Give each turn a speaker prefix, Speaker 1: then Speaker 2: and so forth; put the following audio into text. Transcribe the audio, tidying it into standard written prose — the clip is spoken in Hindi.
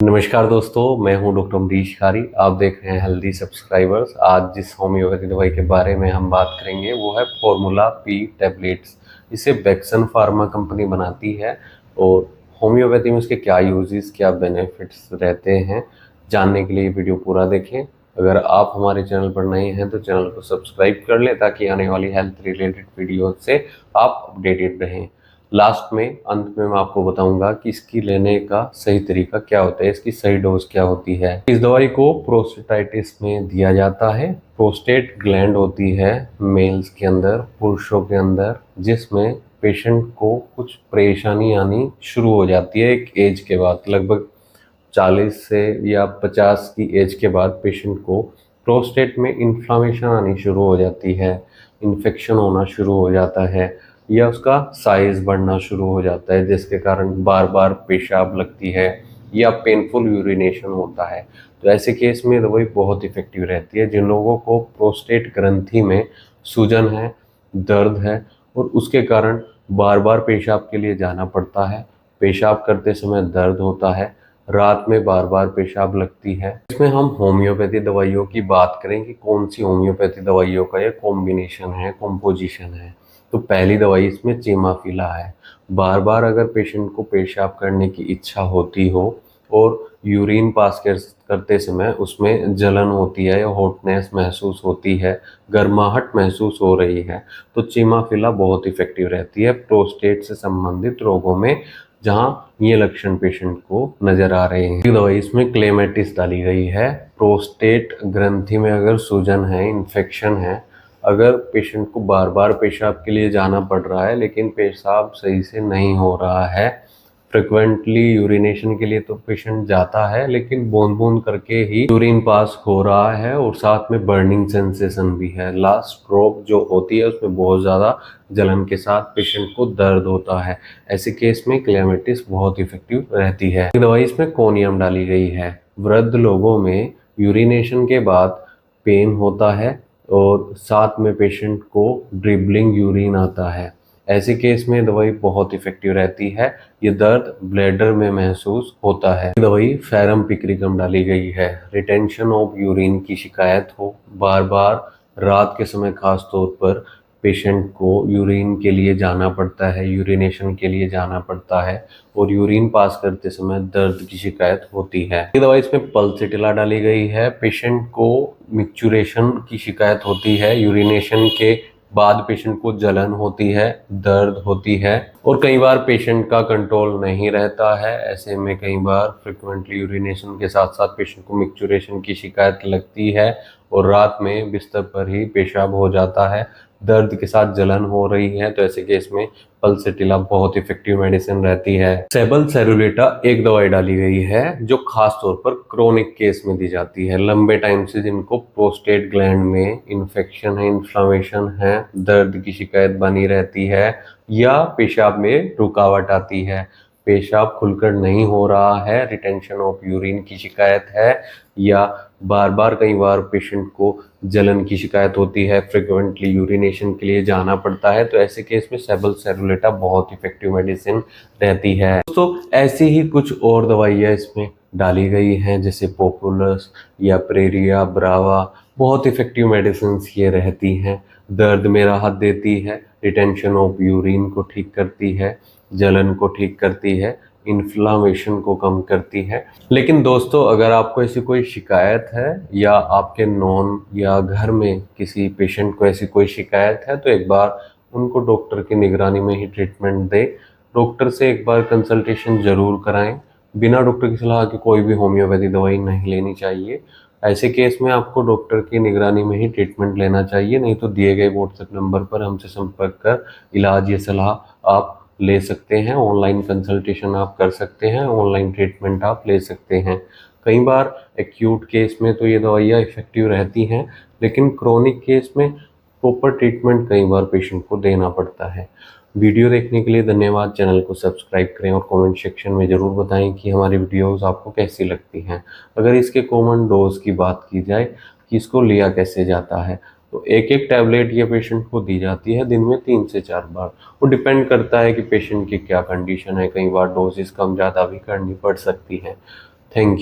Speaker 1: नमस्कार दोस्तों, मैं हूं डॉक्टर अमरीश खारी। आप देख रहे हैं हेल्दी सब्सक्राइबर्स। आज जिस होम्योपैथी दवाई के बारे में हम बात करेंगे वो है फॉर्मूला पी टैबलेट्स। इसे बेक्सन फार्मा कंपनी बनाती है और होम्योपैथी में इसके क्या यूजेस, क्या बेनिफिट्स रहते हैं, जानने के लिए वीडियो पूरा देखें। अगर आप हमारे चैनल पर नए हैं तो चैनल को सब्सक्राइब कर लें ताकि आने वाली हेल्थ रिलेटेड वीडियो से आप अपडेटेड रहें। लास्ट में अंत में मैं आपको बताऊंगा कि इसकी लेने का सही तरीका क्या होता है, इसकी सही डोज क्या होती है। इस दवाई को प्रोस्टेटाइटिस में दिया जाता है। प्रोस्टेट ग्लैंड होती है मेल्स के अंदर, पुरुषों के अंदर, जिसमें पेशेंट को कुछ परेशानी आनी शुरू हो जाती है एक एज के बाद। लगभग 40 से या 50 की एज के बाद पेशेंट को प्रोस्टेट में इन्फ्लामेशन आनी शुरू हो जाती है, इन्फेक्शन होना शुरू हो जाता है या उसका साइज बढ़ना शुरू हो जाता है, जिसके कारण बार बार पेशाब लगती है या पेनफुल यूरिनेशन होता है। तो ऐसे केस में दवाई बहुत इफेक्टिव रहती है। जिन लोगों को प्रोस्टेट ग्रंथि में सूजन है, दर्द है और उसके कारण बार बार पेशाब के लिए जाना पड़ता है, पेशाब करते समय दर्द होता है, रात में बार बार पेशाब लगती है। इसमें हम होम्योपैथी दवाइयों की बात करें कि कौन सी होम्योपैथी दवाइयों का ये कॉम्बिनेशन है, कॉम्पोजिशन है। तो पहली दवाई इसमें चीमाफिला है। बार बार अगर पेशेंट को पेशाब करने की इच्छा होती हो और यूरिन पास करते समय उसमें जलन होती है या हॉटनेस महसूस होती है, गर्माहट महसूस हो रही है, तो चीमाफिला बहुत इफेक्टिव रहती है प्रोस्टेट से संबंधित रोगों में जहां ये लक्षण पेशेंट को नजर आ रहे हैं। दवाई इसमें क्लेमेटिस डाली गई है। प्रोस्टेट ग्रंथि में अगर सूजन है, इन्फेक्शन है, अगर पेशेंट को बार बार पेशाब के लिए जाना पड़ रहा है लेकिन पेशाब सही से नहीं हो रहा है, फ्रिक्वेंटली यूरिनेशन के लिए तो पेशेंट जाता है लेकिन बूंद बूंद करके ही यूरिन पास हो रहा है और साथ में बर्निंग सेंसेशन भी है, लास्ट ड्रॉप जो होती है उसमें बहुत ज़्यादा जलन के साथ पेशेंट को दर्द होता है, ऐसे केस में क्लेमेटिस बहुत इफेक्टिव रहती है। दवाई इसमें कोनियम डाली गई है। वृद्ध लोगों में यूरिनेशन के बाद पेन होता है और साथ में पेशेंट को ड्रिबलिंग यूरिन आता है, ऐसे केस में दवाई बहुत इफेक्टिव रहती है। ये दर्द ब्लैडर में महसूस होता है। दवाई फेरम पिक्रिकम डाली गई है। रिटेंशन ऑफ यूरिन की शिकायत हो, बार बार रात के समय खास तौर पर पेशेंट को यूरिन के लिए जाना पड़ता है, यूरिनेशन के लिए जाना पड़ता है और यूरिन पास करते समय दर्द की शिकायत होती है। ये दवाई इसमें पल्सेटिला डाली गई है। पेशेंट को मिक्चुरेशन की शिकायत होती है, यूरिनेशन के बाद पेशेंट को जलन होती है, दर्द होती है और कई बार पेशेंट का कंट्रोल नहीं रहता है। ऐसे में कई बार फ्रिक्वेंटली यूरिनेशन के साथ साथ पेशेंट को मिक्चुरेशन की शिकायत लगती है और रात में बिस्तर पर ही पेशाब हो जाता है, दर्द के साथ जलन हो रही है, तो ऐसे केस में पल्सेटिला बहुत इफेक्टिव मेडिसिन रहती है। सेबल सेरुलेटा एक दवाई डाली गई है जो खास तौर पर क्रोनिक केस में दी जाती है। लंबे टाइम से जिनको प्रोस्टेट ग्लैंड में इन्फेक्शन है, इन्फ्लामेशन है, दर्द की शिकायत बनी रहती है या पेशाब में रुकावट आती है, पेशाब खुलकर नहीं हो रहा है, रिटेंशन ऑफ यूरिन की शिकायत है या बार बार कई बार पेशेंट को जलन की शिकायत होती है, फ्रिक्वेंटली यूरिनेशन के लिए जाना पड़ता है, तो ऐसे केस में सेबल सेरुलेटा बहुत इफेक्टिव मेडिसिन रहती है। दोस्तों ऐसी ही कुछ और दवाइयाँ इसमें डाली गई हैं जैसे पॉपुलस या प्रेरिया ब्रावा, बहुत इफेक्टिव मेडिसिन ये रहती हैं। दर्द में राहत देती है, रिटेंशन ऑफ यूरिन को ठीक करती है, जलन को ठीक करती है, इन्फ्लामेशन को कम करती है। लेकिन दोस्तों अगर आपको ऐसी कोई शिकायत है या आपके नॉन या घर में किसी पेशेंट को ऐसी कोई शिकायत है तो एक बार उनको डॉक्टर की निगरानी में ही ट्रीटमेंट दें। डॉक्टर से एक बार कंसल्टेशन जरूर कराएं। बिना डॉक्टर की सलाह के कोई भी होम्योपैथी दवाई नहीं लेनी चाहिए। ऐसे केस में आपको डॉक्टर की निगरानी में ही ट्रीटमेंट लेना चाहिए, नहीं तो दिए गए व्हाट्सएप नंबर पर हमसे संपर्क कर इलाज या सलाह आप ले सकते हैं। ऑनलाइन कंसल्टेशन आप कर सकते हैं, ऑनलाइन ट्रीटमेंट आप ले सकते हैं। कई बार एक्यूट केस में तो ये दवाइयाँ इफेक्टिव रहती हैं लेकिन क्रोनिक केस में प्रॉपर ट्रीटमेंट कई बार पेशेंट को देना पड़ता है। वीडियो देखने के लिए धन्यवाद। चैनल को सब्सक्राइब करें और कमेंट सेक्शन में ज़रूर बताएं कि हमारी वीडियोस आपको कैसी लगती हैं। अगर इसके कॉमन डोज की बात की जाए कि इसको लिया कैसे जाता है तो एक एक टैबलेट ये पेशेंट को दी जाती है दिन में 3 से 4 बार। वो डिपेंड करता है कि पेशेंट की क्या कंडीशन है, कई बार डोजेस कम ज़्यादा भी करनी पड़ सकती है। Thank you.